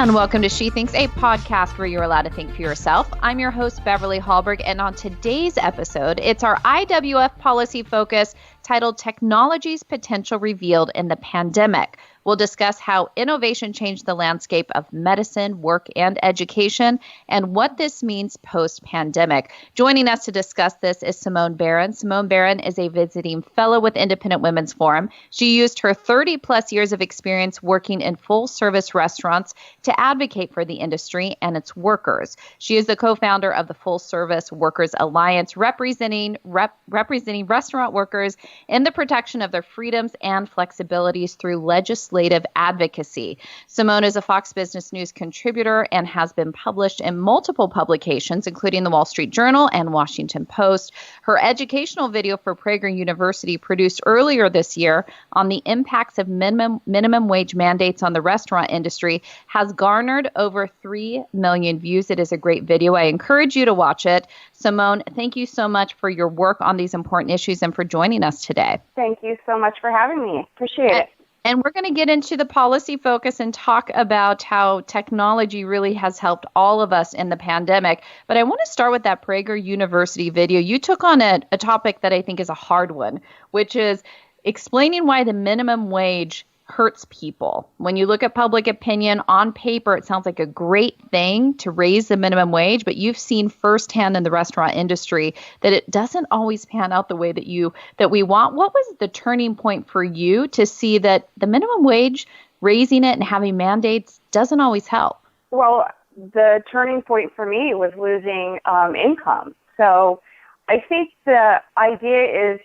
And welcome to She Thinks, a podcast where you're allowed to think for yourself. I'm your host, Beverly Hallberg, and on today's episode, it's our IWF policy focus titled Technology's Potential Revealed in the Pandemic. We'll discuss how innovation changed the landscape of medicine, work, and education, and what this means post-pandemic. Joining us to discuss this is Simone Barron. Simone Barron is a visiting fellow with Independent Women's Forum. She used her 30-plus years of experience working in full-service restaurants to advocate for the industry and its workers. She is the co-founder of the Full Service Workers Alliance, representing restaurant workers in the protection of their freedoms and flexibilities through legislative advocacy. Simone is a Fox Business News contributor and has been published in multiple publications, including the Wall Street Journal and Washington Post. Her educational video for Prager University, produced earlier this year on the impacts of minimum wage mandates on the restaurant industry, has garnered over 3 million views. It is a great video. I encourage you to watch it. Simone, thank you so much for your work on these important issues and for joining us today. Thank you so much for having me. Appreciate it. And we're going to get into the policy focus and talk about how technology really has helped all of us in the pandemic. But I want to start with that Prager University video. You took on a topic that I think is a hard one, which is explaining why the minimum wage hurts people. When you look at public opinion on paper, it sounds like a great thing to raise the minimum wage, but you've seen firsthand in the restaurant industry that it doesn't always pan out the way that we want. What was the turning point for you to see that the minimum wage, raising it and having mandates doesn't always help? Well, the turning point for me was losing income. So I think the idea is,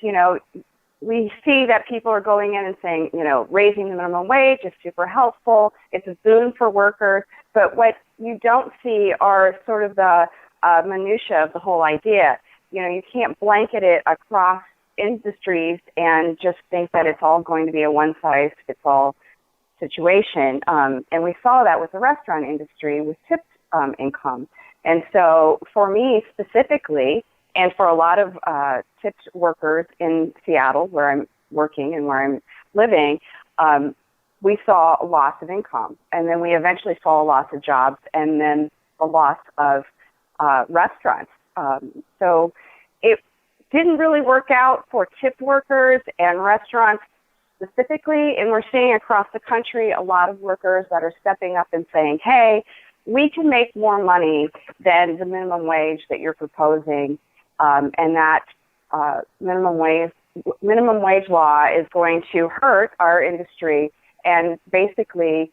we see that people are going in and saying, raising the minimum wage is super helpful. It's a boon for workers. But what you don't see are sort of the minutia of the whole idea. You can't blanket it across industries and just think that it's all going to be a one-size-fits-all situation. And we saw that with the restaurant industry with tipped income. And so for me specifically, and for a lot of tipped workers in Seattle, where I'm working and where I'm living, we saw a loss of income. And then we eventually saw a loss of jobs and then a loss of restaurants. So it didn't really work out for tipped workers and restaurants specifically. And we're seeing across the country a lot of workers that are stepping up and saying, hey, we can make more money than the minimum wage that you're proposing. And that minimum wage law is going to hurt our industry and basically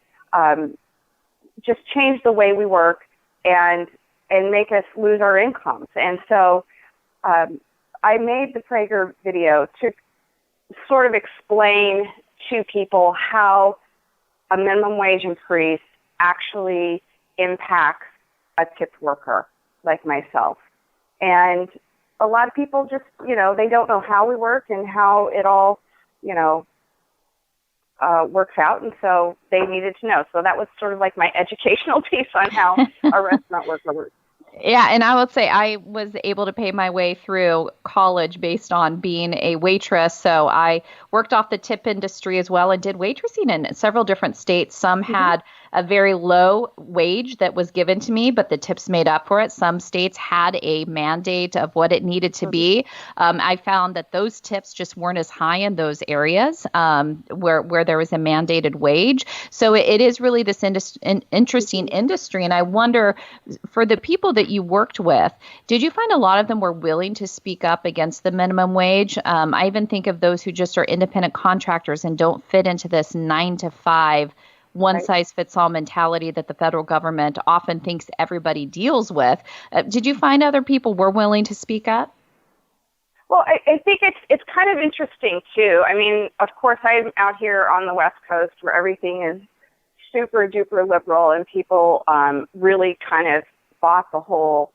just change the way we work and make us lose our incomes. And so I made the Prager video to sort of explain to people how a minimum wage increase actually impacts a tipped worker like myself. And a lot of people just, they don't know how we work and how it all, works out. And so they needed to know. So that was sort of like my educational piece on how a restaurant worker works. Yeah, and I would say I was able to pay my way through college based on being a waitress. So I worked off the tip industry as well and did waitressing in several different states. Some had a very low wage that was given to me, but the tips made up for it. Some states had a mandate of what it needed to be. I found that those tips just weren't as high in those areas where there was a mandated wage. So it is really this interesting industry. And I wonder, for the people that you worked with, did you find a lot of them were willing to speak up against the minimum wage? I even think of those who just are independent contractors and don't fit into this 9-to-5 one-size-fits-all mentality that the federal government often thinks everybody deals with. Did you find other people were willing to speak up? Well, I think it's kind of interesting, too. I mean, of course, I'm out here on the West Coast where everything is super duper liberal and people really kind of bought the whole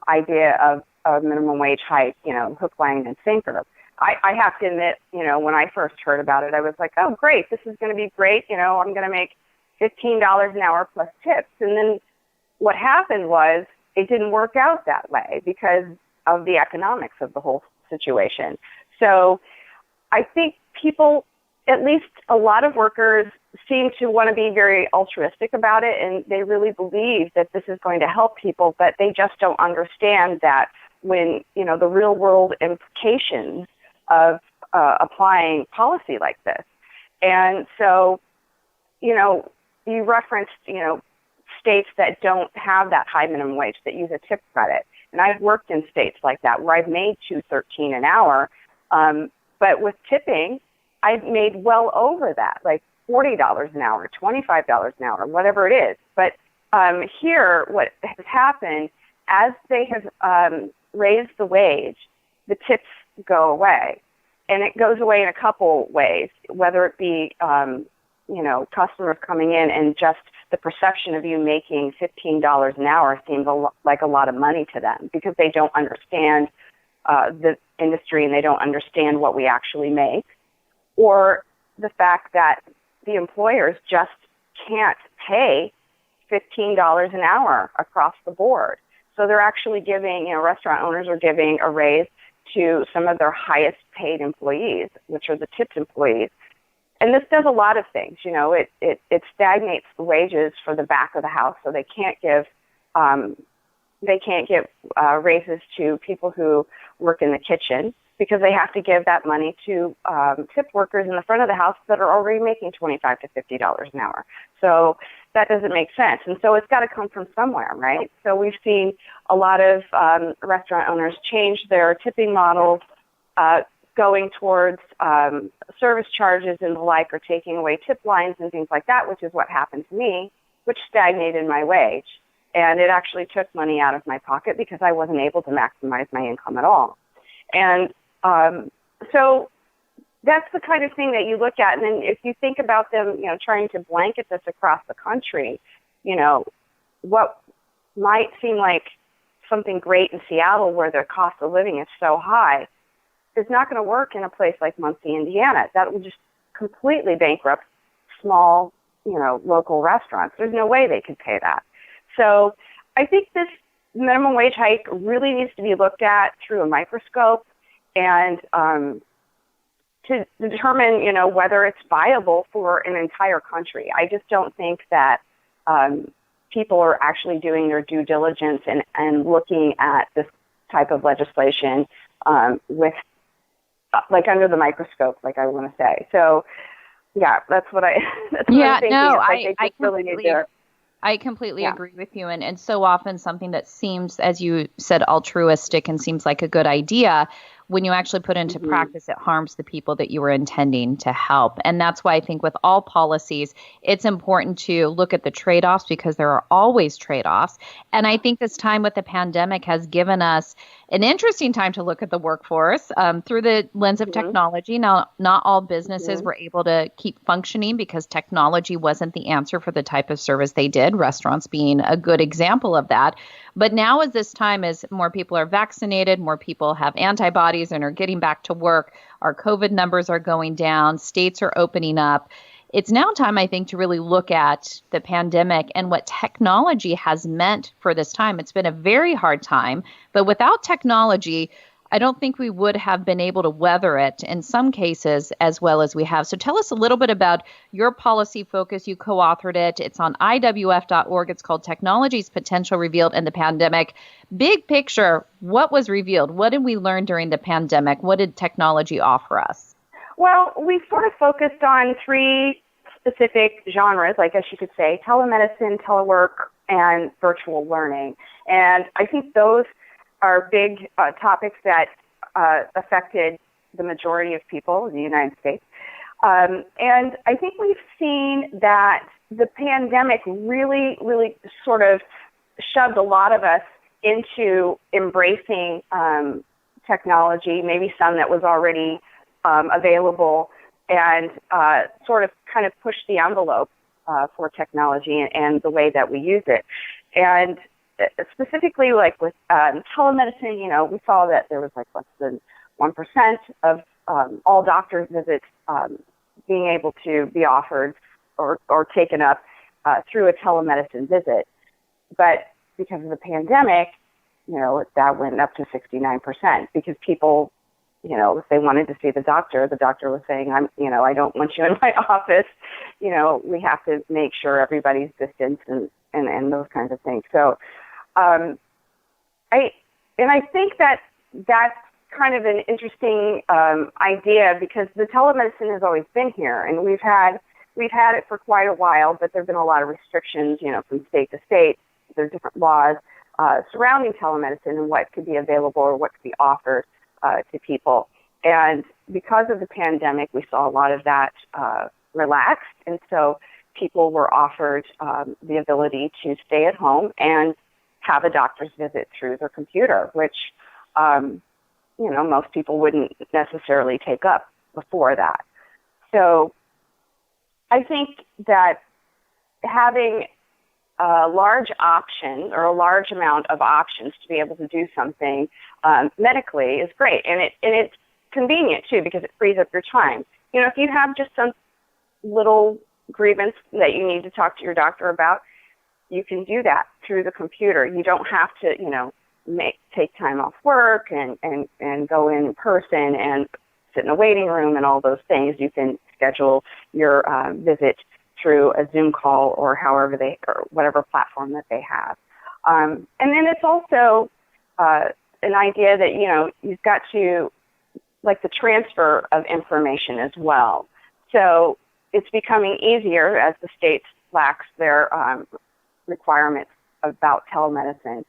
idea of a minimum wage hike, hook, line, and sinker. I have to admit, when I first heard about it, I was like, oh, great, this is going to be great. I'm going to make $15 an hour plus tips. And then what happened was it didn't work out that way because of the economics of the whole situation. So I think people, at least a lot of workers, seem to want to be very altruistic about it, and they really believe that this is going to help people, but they just don't understand that when, the real world implications of applying policy like this. And so, you referenced, states that don't have that high minimum wage, that use a tip credit. And I've worked in states like that where I've made $2.13 an hour. But with tipping, I've made well over that, like $40 an hour, $25 an hour, whatever it is. But here, what has happened, as they have raised the wage, the tips go away. And it goes away in a couple ways, whether it be, customers coming in and just the perception of you making $15 an hour seems like a lot of money to them because they don't understand the industry and they don't understand what we actually make, or the fact that the employers just can't pay $15 an hour across the board. So they're actually giving, restaurant owners are giving a raise to some of their highest paid employees, which are the tipped employees. And this does a lot of things. It stagnates the wages for the back of the house, so they can't give raises to people who work in the kitchen because they have to give that money to tip workers in the front of the house that are already making $25 to $50 an hour. So that doesn't make sense. And so it's got to come from somewhere, right? So we've seen a lot of restaurant owners change their tipping models, going towards service charges and the like, or taking away tip lines and things like that, which is what happened to me, which stagnated my wage. And it actually took money out of my pocket because I wasn't able to maximize my income at all. And so that's the kind of thing that you look at. And then if you think about them, trying to blanket this across the country, what might seem like something great in Seattle where the cost of living is so high is not going to work in a place like Muncie, Indiana. That will just completely bankrupt small, local restaurants. There's no way they could pay that. So I think this minimum wage hike really needs to be looked at through a microscope and to determine, whether it's viable for an entire country. I just don't think that people are actually doing their due diligence and looking at this type of legislation with under the microscope, like I want to say. So, yeah, that's what I'm thinking. I completely agree with you. And so often something that seems, as you said, altruistic and seems like a good idea, when you actually put into practice, it harms the people that you were intending to help. And that's why I think with all policies, it's important to look at the trade-offs because there are always trade-offs. And I think this time with the pandemic has given us an interesting time to look at the workforce through the lens of technology. Now, not all businesses were able to keep functioning because technology wasn't the answer for the type of service they did, restaurants being a good example of that. But now is this time as more people are vaccinated, more people have antibodies and are getting back to work, our COVID numbers are going down, states are opening up. It's now time, I think, to really look at the pandemic and what technology has meant for this time. It's been a very hard time, but without technology, I don't think we would have been able to weather it in some cases as well as we have. So tell us a little bit about your policy focus. You co-authored it. It's on IWF.org. It's called Technology's Potential Revealed in the Pandemic. Big picture, what was revealed? What did we learn during the pandemic? What did technology offer us? Well, we sort of focused on three specific genres, I guess you could say: telemedicine, telework, and virtual learning. And I think those are big topics that affected the majority of people in the United States. And I think we've seen that the pandemic really, really sort of shoved a lot of us into embracing technology, maybe some that was already available, and sort of kind of pushed the envelope for technology and the way that we use it. And specifically, like with telemedicine, we saw that there was like less than 1% of all doctors' visits being able to be offered or taken up through a telemedicine visit. But because of the pandemic, that went up to 69% because people if they wanted to see the doctor was saying, I don't want you in my office. We have to make sure everybody's distanced and those kinds of things. So, I think that that's kind of an interesting idea, because the telemedicine has always been here, and we've had it for quite a while, but there have been a lot of restrictions, from state to state. There are different laws surrounding telemedicine and what could be available or what could be offered to people. And because of the pandemic, we saw a lot of that relaxed, and so people were offered the ability to stay at home and have a doctor's visit through their computer, which most people wouldn't necessarily take up before that. So I think that having a large option or a large amount of options to be able to do something medically is great. And it's convenient, too, because it frees up your time. If you have just some little grievance that you need to talk to your doctor about, you can do that through the computer. You don't have to, take time off work and go in person and sit in a waiting room and all those things. You can schedule your visit through a Zoom call or or whatever platform that they have. And then it's also an idea that, you've got to, like, the transfer of information as well. So it's becoming easier as the states lax their requirements about telemedicine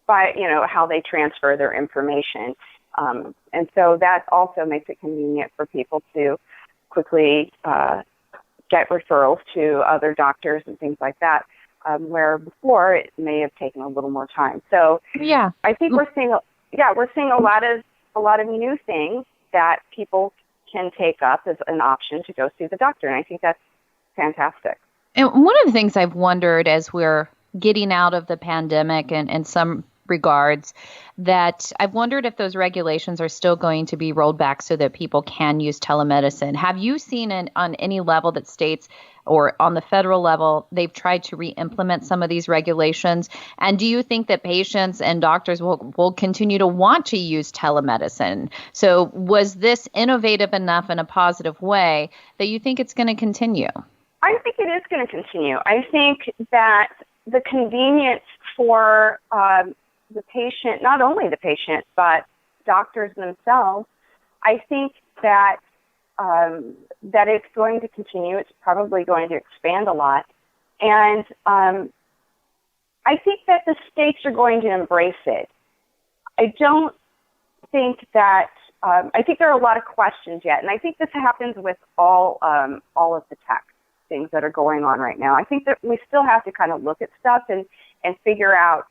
by, how they transfer their information. And so that also makes it convenient for people to quickly get referrals to other doctors and things like that, where before it may have taken a little more time. So yeah, I think we're seeing a lot of new things that people can take up as an option to go see the doctor, and I think that's fantastic. And one of the things I've wondered as we're getting out of the pandemic and in some regards, that I've wondered if those regulations are still going to be rolled back so that people can use telemedicine. Have you seen on any level that states or on the federal level, they've tried to re-implement some of these regulations? And do you think that patients and doctors will continue to want to use telemedicine? So was this innovative enough in a positive way that you think it's going to continue? I think it is going to continue. I think that the convenience for the patient, not only the patient, but doctors themselves, I think that that it's going to continue. It's probably going to expand a lot. And I think that the states are going to embrace it. I don't think that, I think there are a lot of questions yet. And I think this happens with all of the tech things that are going on right now. I think that we still have to kind of look at stuff and figure out,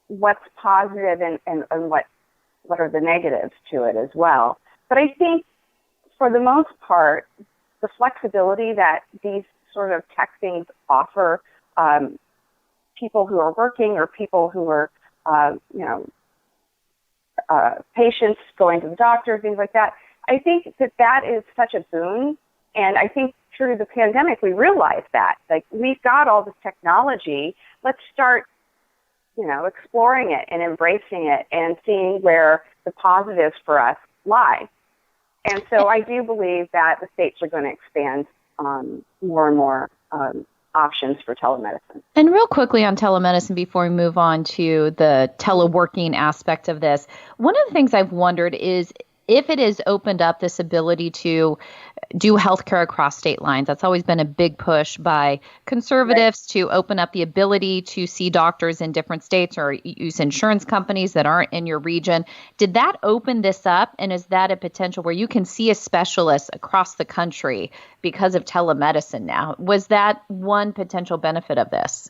what's positive and what are the negatives to it as well. But I think for the most part, the flexibility that these sort of tech things offer people who are working or people who are, patients going to the doctor, things like that, I think that is such a boon. And I think through the pandemic, we realized that. Like, we've got all this technology. Let's start, exploring it and embracing it and seeing where the positives for us lie. And so I do believe that the states are going to expand more and more options for telemedicine. And real quickly on telemedicine before we move on to the teleworking aspect of this, one of the things I've wondered is if it has opened up this ability to do healthcare across state lines. That's always been a big push by conservatives to open up the ability to see doctors in different states or use insurance companies that aren't in your region. Did that open this up? And is that a potential where you can see a specialist across the country because of telemedicine now? Was that one potential benefit of this?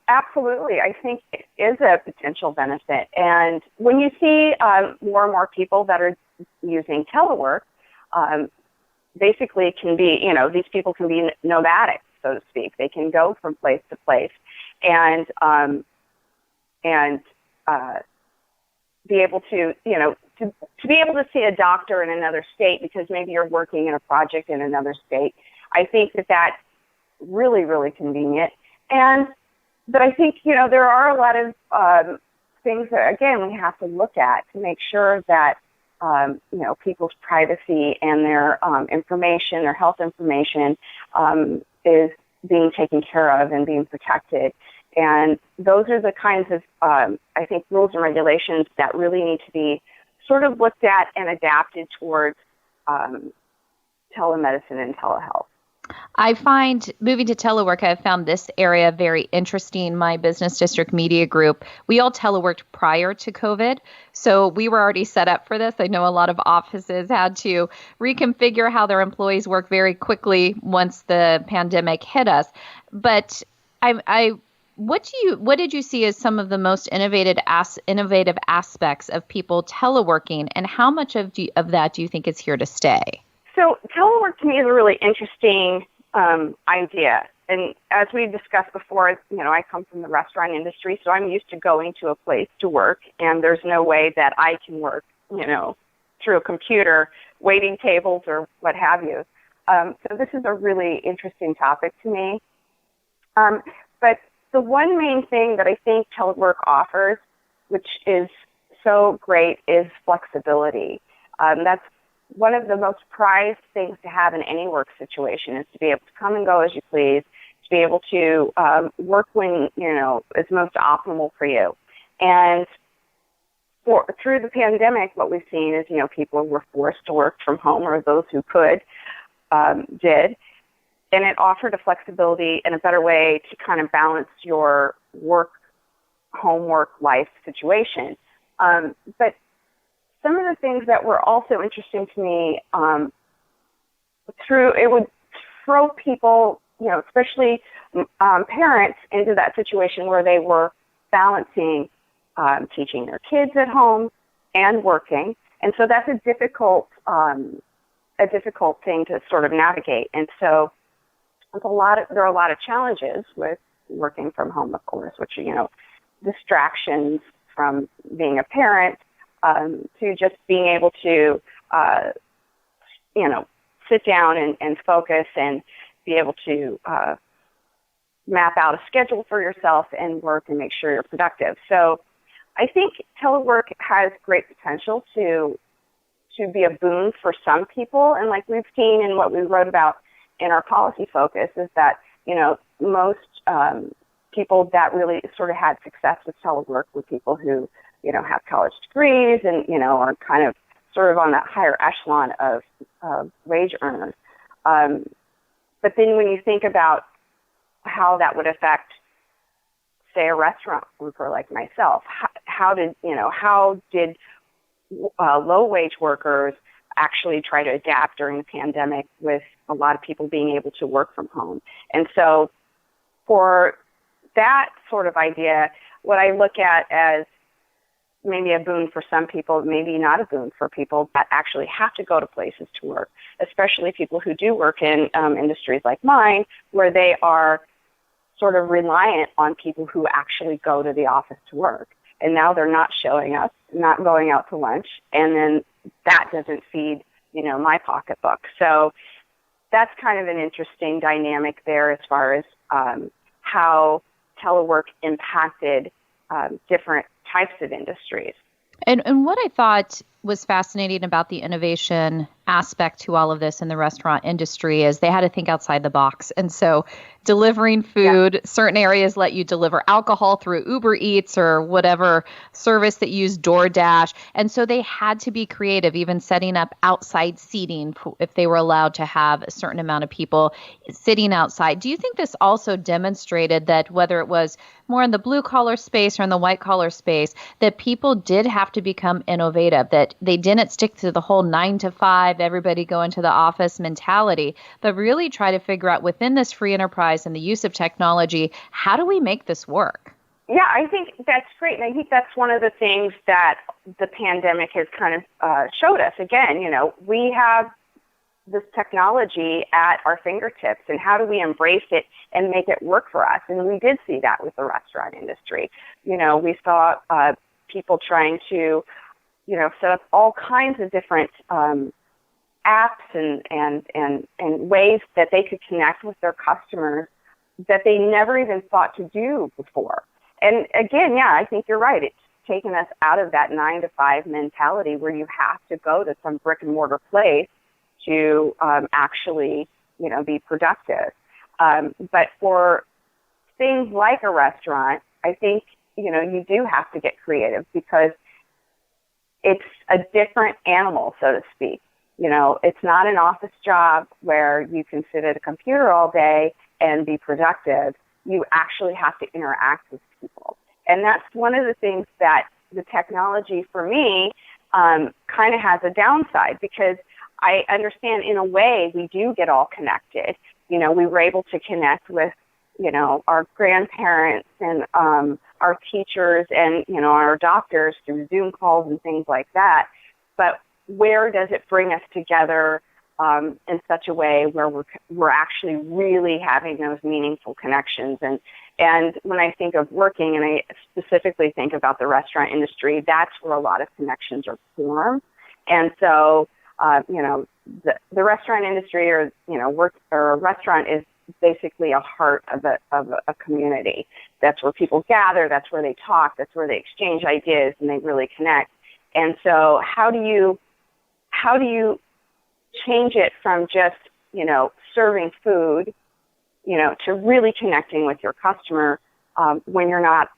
Absolutely. I think it is a potential benefit. And when you see more and more people that are using telework, basically it can be, these people can be nomadic, so to speak. They can go from place to place and be able to, to be able to see a doctor in another state because maybe you're working in a project in another state. I think that that's really, really convenient. But I think, there are a lot of things that, again, we have to look at to make sure that, people's privacy and their information, their health information, is being taken care of and being protected. And those are the kinds of, I think, rules and regulations that really need to be sort of looked at and adapted towards telemedicine and telehealth. I find moving to telework, I've found this area very interesting. My business district media group, we all teleworked prior to COVID. So we were already set up for this. I know a lot of offices had to reconfigure how their employees work very quickly once the pandemic hit us. But what did you see as some of the most innovative aspects of people teleworking, and how much of that do you think is here to stay? So telework to me is a really interesting idea. And as we discussed before, I come from the restaurant industry, so I'm used to going to a place to work, and there's no way that I can work, through a computer, waiting tables or what have you. So this is a really interesting topic to me. But the one main thing that I think telework offers, which is so great, is flexibility. That's one of the most prized things to have in any work situation, is to be able to come and go as you please, to be able to work when, is most optimal for you. And through the pandemic, what we've seen is, people were forced to work from home, or those who could did. And it offered a flexibility and a better way to kind of balance your homework life situation. But some of the things that were also interesting to me, it would throw people, especially parents, into that situation where they were balancing teaching their kids at home and working. And so that's a difficult thing to sort of navigate. And so there are a lot of challenges with working from home, of course, which are, distractions from being a parent, to just being able to, sit down and focus and be able to map out a schedule for yourself and work and make sure you're productive. So I think telework has great potential to be a boon for some people. And like we've seen in what we wrote about in our policy focus, is that, most people that really sort of had success with telework were people who, have college degrees and, are kind of sort of on that higher echelon of wage earners. But then when you think about how that would affect, say, a restaurant worker like myself, how did low wage workers actually try to adapt during the pandemic with a lot of people being able to work from home? And so for that sort of idea, what I look at as maybe a boon for some people, maybe not a boon for people that actually have to go to places to work, especially people who do work in industries like mine, where they are sort of reliant on people who actually go to the office to work. And now they're not showing up, not going out to lunch, and then that doesn't feed, my pocketbook. So that's kind of an interesting dynamic there as far as how telework impacted different types of industries. And what I thought was fascinating about the innovation aspect to all of this in the restaurant industry is they had to think outside the box. And so delivering food, certain areas let you deliver alcohol through Uber Eats or whatever service that used DoorDash. And so they had to be creative, even setting up outside seating if they were allowed to have a certain amount of people sitting outside. Do you think this also demonstrated that whether it was more in the blue collar space or in the white collar space, that people did have to become innovative, that they didn't stick to the whole 9 to 5, everybody go into the office mentality, but really try to figure out within this free enterprise and the use of technology, how do we make this work? Yeah, I think that's great. And I think that's one of the things that the pandemic has kind of showed us. Again, we have this technology at our fingertips, and how do we embrace it and make it work for us? And we did see that with the restaurant industry. We saw people trying to, set up all kinds of different apps and ways that they could connect with their customers that they never even thought to do before. And again, I think you're right. It taken us out of that 9 to 5 mentality where you have to go to some brick and mortar place to actually, be productive. But for things like a restaurant, I think, you do have to get creative because it's a different animal, so to speak. It's not an office job where you can sit at a computer all day and be productive. You actually have to interact with people. And that's one of the things that the technology for me kind of has a downside, because I understand in a way we do get all connected. We were able to connect with, our grandparents and our teachers and, our doctors through Zoom calls and things like that. But where does it bring us together in such a way where we're actually really having those meaningful connections? And when I think of working, and I specifically think about the restaurant industry, that's where a lot of connections are formed. And so, the restaurant industry or a restaurant is basically a heart of a community. That's where people gather. That's where they talk. That's where they exchange ideas and they really connect. And so how do you change it from just, serving food, to really connecting with your customer when you're not,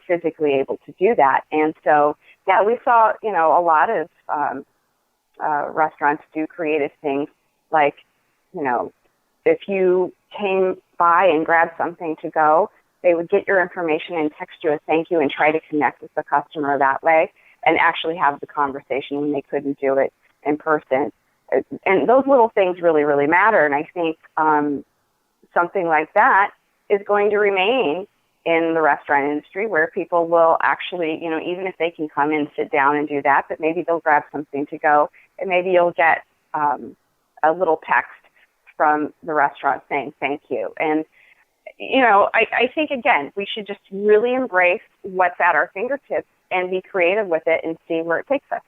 physically able to do that? And so, yeah, we saw, a lot of restaurants do creative things like, if you came by and grabbed something to go, they would get your information and text you a thank you and try to connect with the customer that way and actually have the conversation when they couldn't do it in person. And those little things really, really matter. And I think something like that is going to remain in the restaurant industry, where people will actually, even if they can come in, sit down and do that, but maybe they'll grab something to go, and maybe you'll get a little text from the restaurant saying thank you. And, I think, again, we should just really embrace what's at our fingertips and be creative with it and see where it takes us.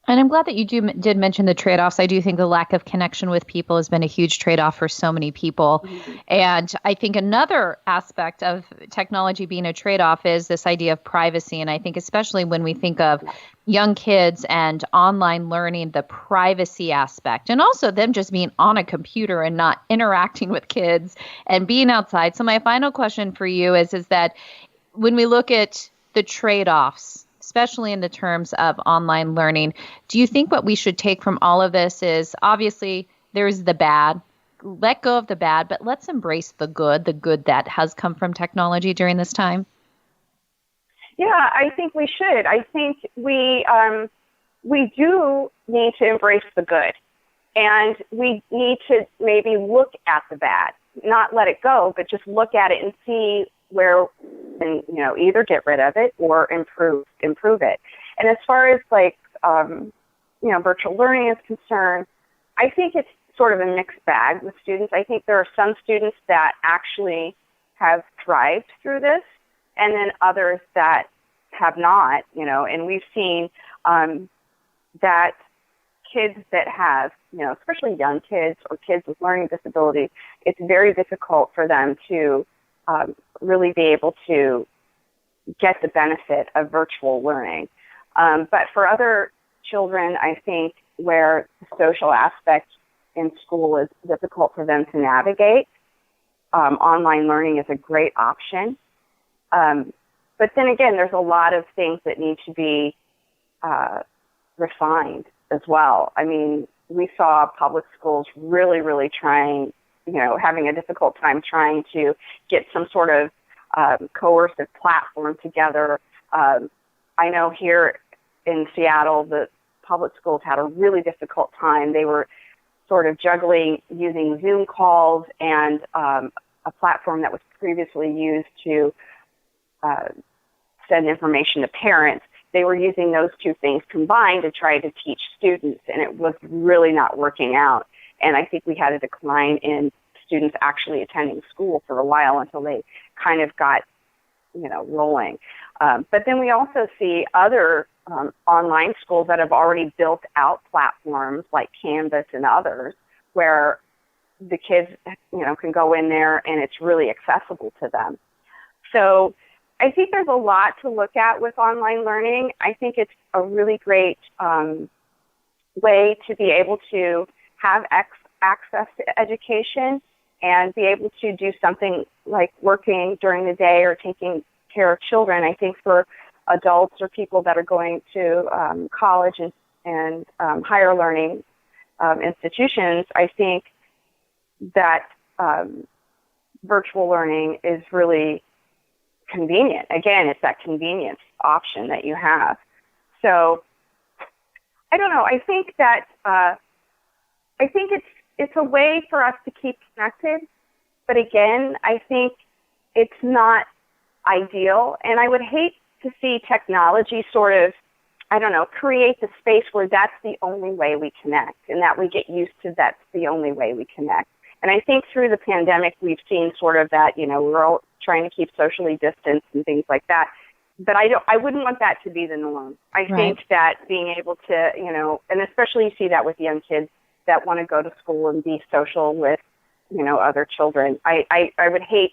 And I'm glad that you did mention the trade-offs. I do think the lack of connection with people has been a huge trade-off for so many people. Mm-hmm. And I think another aspect of technology being a trade-off is this idea of privacy. And I think especially when we think of young kids and online learning, the privacy aspect, and also them just being on a computer and not interacting with kids and being outside. So my final question for you is that when we look at the trade-offs, especially in the terms of online learning, do you think what we should take from all of this is obviously there's the bad, let go of the bad, but let's embrace the good that has come from technology during this time? Yeah, I think we should. I think we do need to embrace the good, and we need to maybe look at the bad, not let it go, but just look at it and see where, and either get rid of it or improve it. And as far as virtual learning is concerned, I think it's sort of a mixed bag with students. I think there are some students that actually have thrived through this, and then others that have not. And we've seen that kids that have, especially young kids or kids with learning disabilities, it's very difficult for them to really be able to get the benefit of virtual learning. But for other children, I think where the social aspect in school is difficult for them to navigate, online learning is a great option. But then again, there's a lot of things that need to be refined as well. I mean, we saw public schools really, really trying, having a difficult time trying to get some sort of coercive platform together. I know here in Seattle, the public schools had a really difficult time. They were sort of juggling using Zoom calls and a platform that was previously used to send information to parents. They were using those two things combined to try to teach students, and it was really not working out. And I think we had a decline in students actually attending school for a while until they kind of got, rolling. But then we also see other online schools that have already built out platforms like Canvas and others where the kids, can go in there and it's really accessible to them. So I think there's a lot to look at with online learning. I think it's a really great way to be able to have access to education and be able to do something like working during the day or taking care of children. I think for adults or people that are going to college and higher learning institutions, I think that virtual learning is really convenient. Again, it's that convenience option that you have. So I don't know. I think that it's a way for us to keep connected, but again, I think it's not ideal, and I would hate to see technology sort of, I don't know, create the space where that's the only way we connect, and that we get used to that's the only way we connect. And I think through the pandemic, we've seen sort of that, we're all trying to keep socially distanced and things like that. But I wouldn't want that to be the norm. I think that being able to, and especially you see that with young kids that want to go to school and be social with, other children. I would hate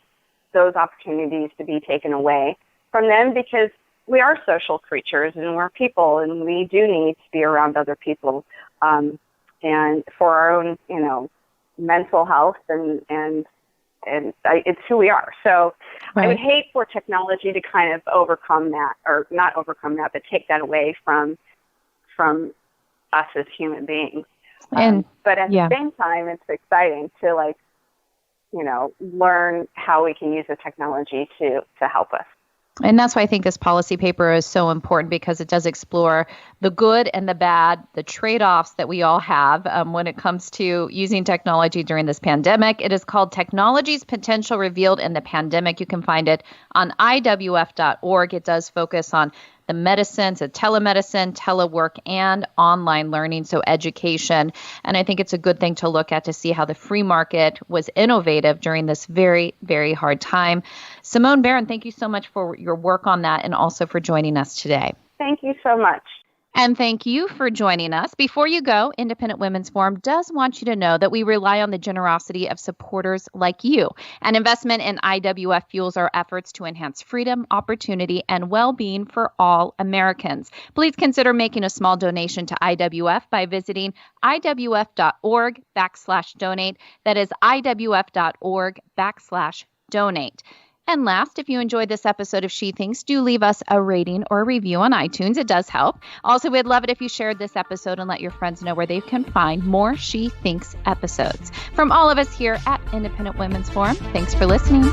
those opportunities to be taken away from them, because we are social creatures and we're people, and we do need to be around other people, and for our own, mental health and it's who we are. So I would hate for technology to kind of overcome that, or not overcome that, but take that away from us as human beings. But at the same time, it's exciting to learn how we can use the technology to help us. And that's why I think this policy paper is so important, because it does explore the good and the bad, the trade-offs that we all have when it comes to using technology during this pandemic. It is called Technology's Potential Revealed in the Pandemic. You can find it on IWF.org. It does focus on the medicine, so telemedicine, telework, and online learning, so education. And I think it's a good thing to look at to see how the free market was innovative during this very, very hard time. Simone Barron, thank you so much for your work on that and also for joining us today. Thank you so much. And thank you for joining us. Before you go, Independent Women's Forum does want you to know that we rely on the generosity of supporters like you. An investment in IWF fuels our efforts to enhance freedom, opportunity, and well-being for all Americans. Please consider making a small donation to IWF by visiting IWF.org/donate. That is IWF.org/donate. And last, if you enjoyed this episode of She Thinks, do leave us a rating or review on iTunes. It does help. Also, we'd love it if you shared this episode and let your friends know where they can find more She Thinks episodes. From all of us here at Independent Women's Forum, thanks for listening.